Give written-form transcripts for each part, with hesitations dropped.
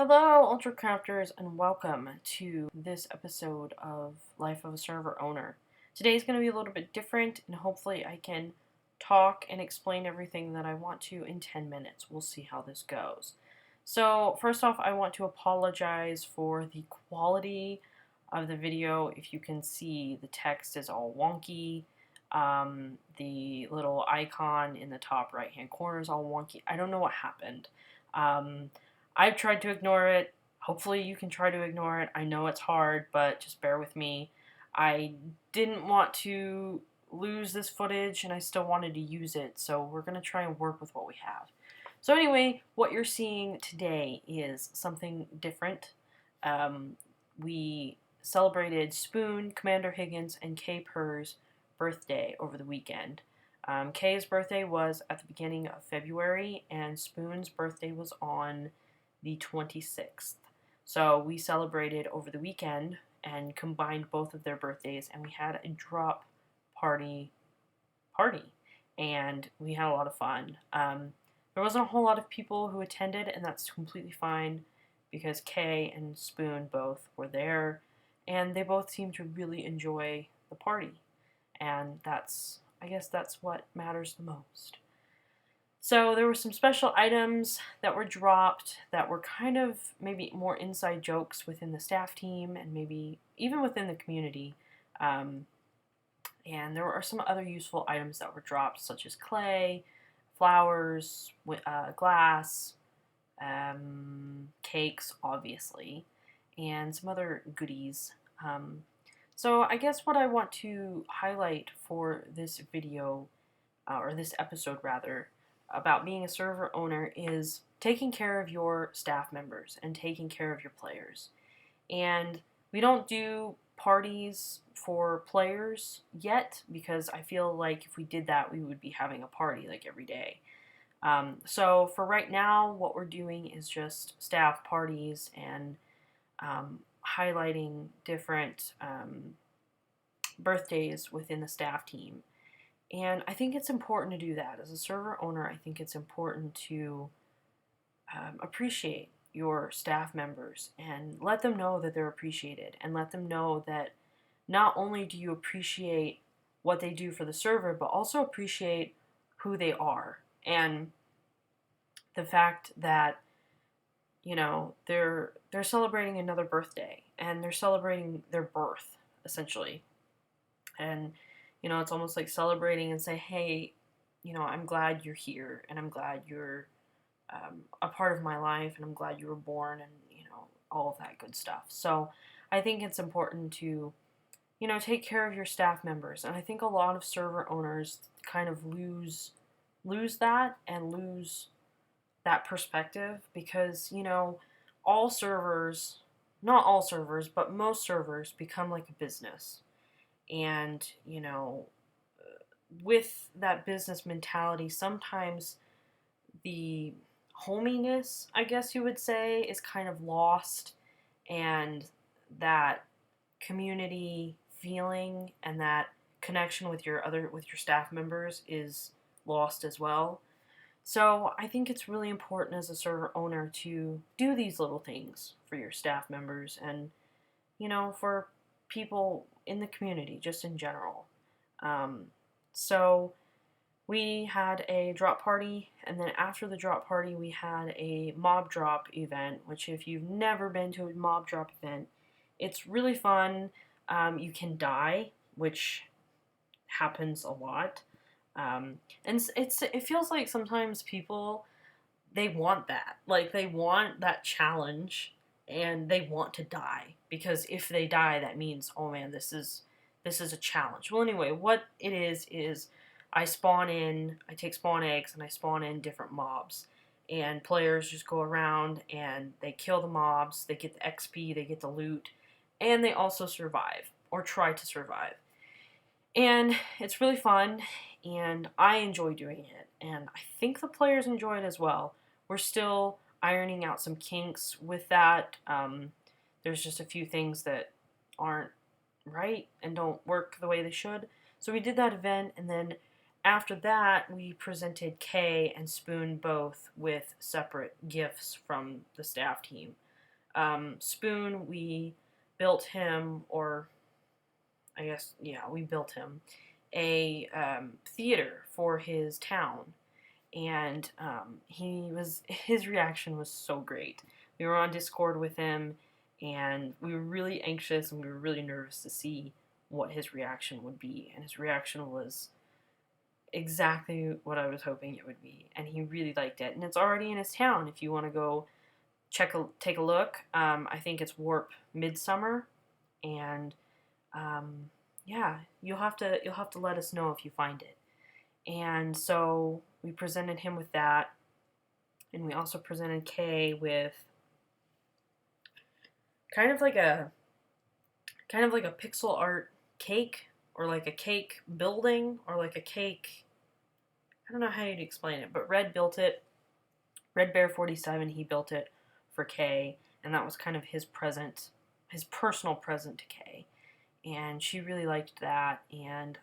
Hello, Ultra Crafters, and welcome to this episode of Life of a Server Owner. Today's going to be a little bit different, and hopefully, I can talk and explain everything that I want to in 10 minutes. We'll see how this goes. So, first off, I want to apologize for the quality of the video. If you can see, the text is all wonky. The little icon in the top right hand corner is all wonky. I don't know what happened. I've tried to ignore it. Hopefully you can try to ignore it. I know it's hard, but just bear with me. I didn't want to lose this footage and I still wanted to use it, so we're going to try and work with what we have. So anyway, what you're seeing today is something different. We celebrated Spoon, Commander Higgins, and Kay Purr's birthday over the weekend. Kay's birthday was at the beginning of February, and Spoon's birthday was on the 26th. So we celebrated over the weekend and combined both of their birthdays, and we had a drop party, and we had a lot of fun. There wasn't a whole lot of people who attended, and that's completely fine because Kay and Spoon both were there, and they both seemed to really enjoy the party, and I guess that's what matters the most. So there were some special items that were dropped that were kind of maybe more inside jokes within the staff team and maybe even within the community. And there were some other useful items that were dropped, such as clay, flowers, glass, cakes, obviously, and some other goodies. So I guess what I want to highlight for this video, or this episode rather, about being a server owner is taking care of your staff members and taking care of your players. And we don't do parties for players yet because I feel like if we did that, we would be having a party like every day. So for right now, what we're doing is just staff parties and highlighting different birthdays within the staff team. And I think it's important to do that. As a server owner, I think it's important to appreciate your staff members and let them know that they're appreciated and let them know that not only do you appreciate what they do for the server, but also appreciate who they are and the fact that, you know, they're celebrating another birthday and they're celebrating their birth, essentially. And you know, it's almost like celebrating and say, hey, you know, I'm glad you're here and I'm glad you're a part of my life and I'm glad you were born and, you know, all of that good stuff. So I think it's important to, you know, take care of your staff members. And I think a lot of server owners kind of lose that and lose that perspective because, you know, all servers, not all servers, but most servers become like a business. And, you know, with that business mentality, sometimes the hominess, I guess you would say, is kind of lost, and that community feeling and that connection with your staff members is lost as well. So I think it's really important as a server owner to do these little things for your staff members and, you know, for people in the community, just in general. So we had a drop party, and then after the drop party, we had a mob drop event, which if you've never been to a mob drop event, it's really fun. You can die, which happens a lot. And it feels like sometimes people, they want that. Like, they want that challenge, and they want to die. Because if they die, that means, oh man, this is a challenge. Well, anyway, what it is I take spawn eggs, and I spawn in different mobs. And players just go around, and they kill the mobs, they get the XP, they get the loot, and they also survive, or try to survive. And it's really fun, and I enjoy doing it, and I think the players enjoy it as well. We're still ironing out some kinks with that. There's just a few things that aren't right and don't work the way they should. So we did that event, and then after that, we presented Kay and Spoon both with separate gifts from the staff team. Spoon, we built him, or I guess, yeah, we built him a theater for his town, and his reaction was so great. We were on Discord with him, and we were really anxious and we were really nervous to see what his reaction would be, and his reaction was exactly what I was hoping it would be, and he really liked it. And it's already in his town. If you want to go take a look, I think it's Warp Midsummer, and yeah, you'll have to let us know if you find it. And so we presented him with that, and we also presented Kay with kind of like a pixel art cake, or like a cake building, or like a cake. I don't know how you'd explain it, but Red built it. Red Bear 47, he built it for Kay, and that was kind of his present, his personal present to Kay, and she really liked that. And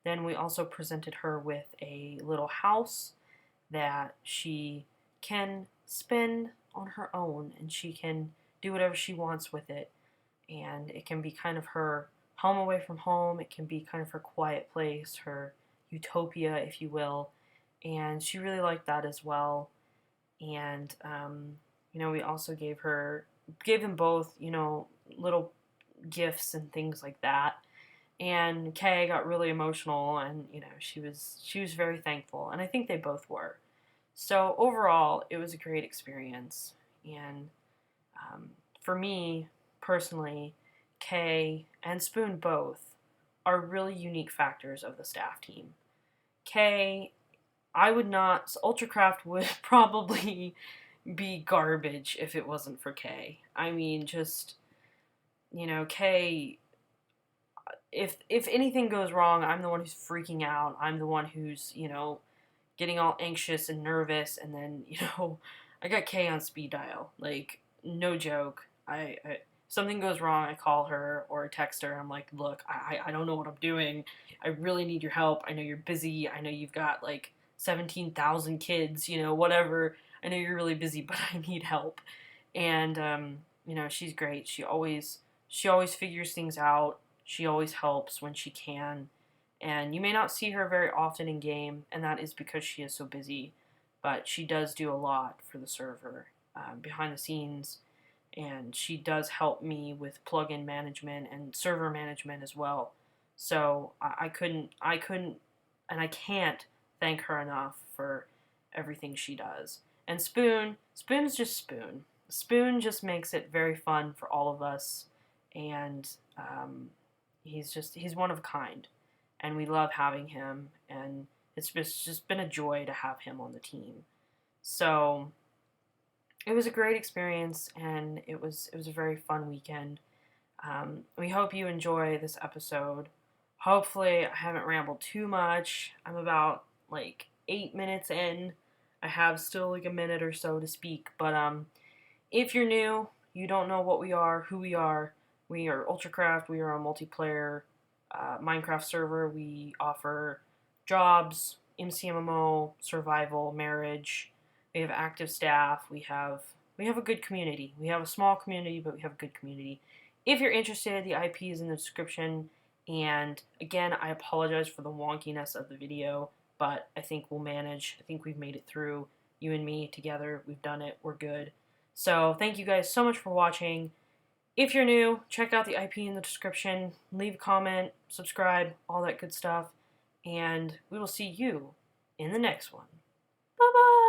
then we also presented her with a little house that she can spend on her own, and she can do whatever she wants with it. And it can be kind of her home away from home. It can be kind of her quiet place, her utopia, if you will. And she really liked that as well. And we also gave them both, little gifts and things like that. And Kay got really emotional, and she was very thankful, and I think they both were. So overall, it was a great experience. And for me personally, Kay and Spoon both are really unique factors of the staff team. Kay, I would not. Ultracraft would probably be garbage if it wasn't for Kay. I mean, just Kay. If anything goes wrong, I'm the one who's freaking out. I'm the one who's getting all anxious and nervous, and then I got Kay on speed dial. Like, no joke. I something goes wrong, I call her or I text her. I'm like, look, I don't know what I'm doing. I really need your help. I know you're busy. I know you've got like 17,000 kids, whatever. I know you're really busy, but I need help. And she's great. She always figures things out. She always helps when she can. And you may not see her very often in game, and that is because she is so busy. But she does do a lot for the server behind the scenes, and she does help me with plugin management and server management as well. So I couldn't, and I can't thank her enough for everything she does. And Spoon's just Spoon. Spoon just makes it very fun for all of us, and he's one of a kind, and we love having him, and it's just been a joy to have him on the team. So it was a great experience, and it was a very fun weekend. We hope you enjoy this episode. Hopefully, I haven't rambled too much. I'm about like 8 minutes in. I have still like a minute or so to speak, but if you're new, you don't know what we are, who we are Ultracraft. We are a multiplayer Minecraft server. We offer jobs, MCMMO, survival, marriage. We have active staff. We have a good community. We have a small community, but we have a good community. If you're interested, the IP is in the description. And again, I apologize for the wonkiness of the video, but I think we'll manage. I think we've made it through. You and me together, we've done it. We're good. So thank you guys so much for watching. If you're new, check out the IP in the description. Leave a comment, subscribe, all that good stuff. And we will see you in the next one. Bye-bye!